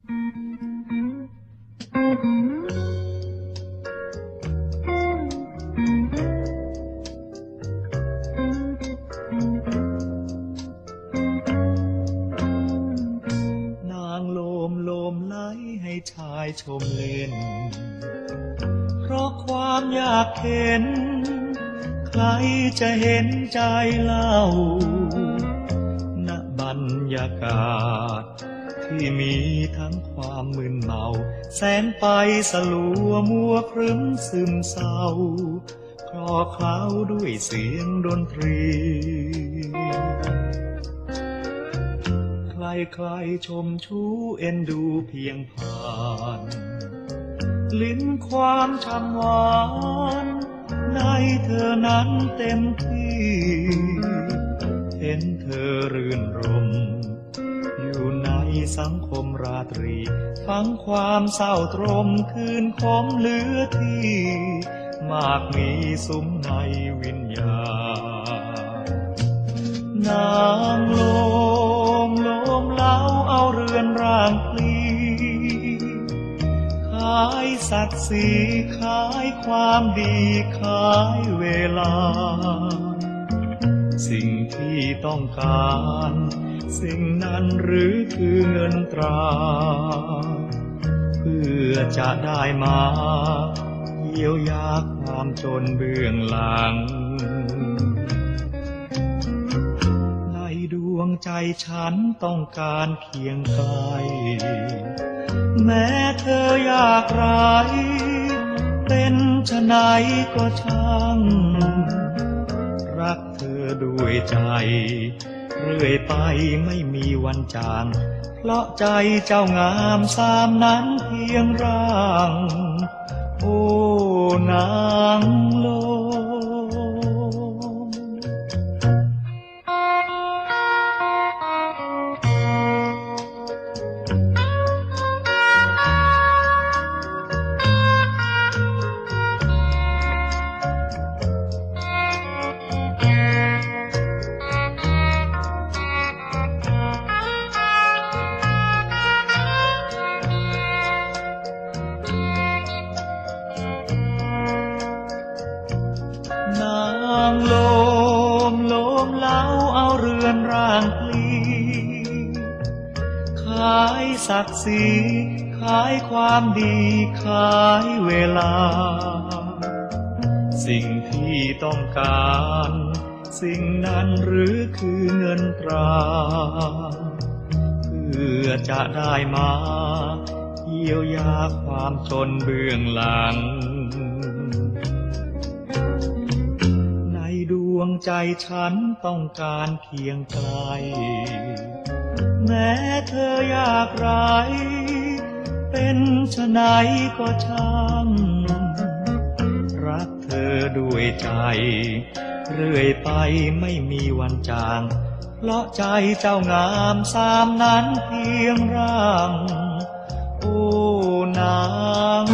นางโลมไหลให้ชายชมเล่นเพราะความอยากเห็นใครจะเห็นใจเล่าณบรรยากาศที่มีทั้งความมึนเมาแสงไปสลัวมัวครึ้มซึมเศร้าคลอเคล้าด้วยเสียงดนตรีใครชมชู้เอ็นดูเพียงผ่านลิ้นความช่ำหวานในเธอนั้นเต็มที่เห็นเธอรื่นรมอยู่ในสังคมราตรีฟังความเศร้าตรมคืนคมเหลือที่มากมีสุมในวิญญาณนางโลมเล้าเอาเรือนร่างพลีขายศักดิ์ศรีขายความดีขายเวลาสิ่งที่ต้องการสิ่งนั้นหรือคือเงินตราเพื่อจะได้มาเยียวยาความจนเบื้องหลังในดวงใจฉันต้องการเคียงไกลแม้เธออยากไรเป็นไฉนก็ช่างรักเธอด้วยใจเรื่อยไปไม่มีวันจางเพราะใจเจ้างามสามนั้นเพียงร่างโอ้นางโลนางโลมเล้าเอาเรือนร่างพลีขายศักดิ์ศรีขายความดีขายเวลาสิ่งที่ต้องการสิ่งนั้นหรือคือเงินตราเพื่อจะได้มาเยียวยาความจนเบื้องหลังดวงใจฉันต้องการเคียงไกลแม้เธออยากไรเป็นไฉนก็ช่างรักเธอด้วยใจเรื่อยไปไม่มีวันจางเพราะใจเจ้างามสามนั้นเพียงร่างโอ้นาง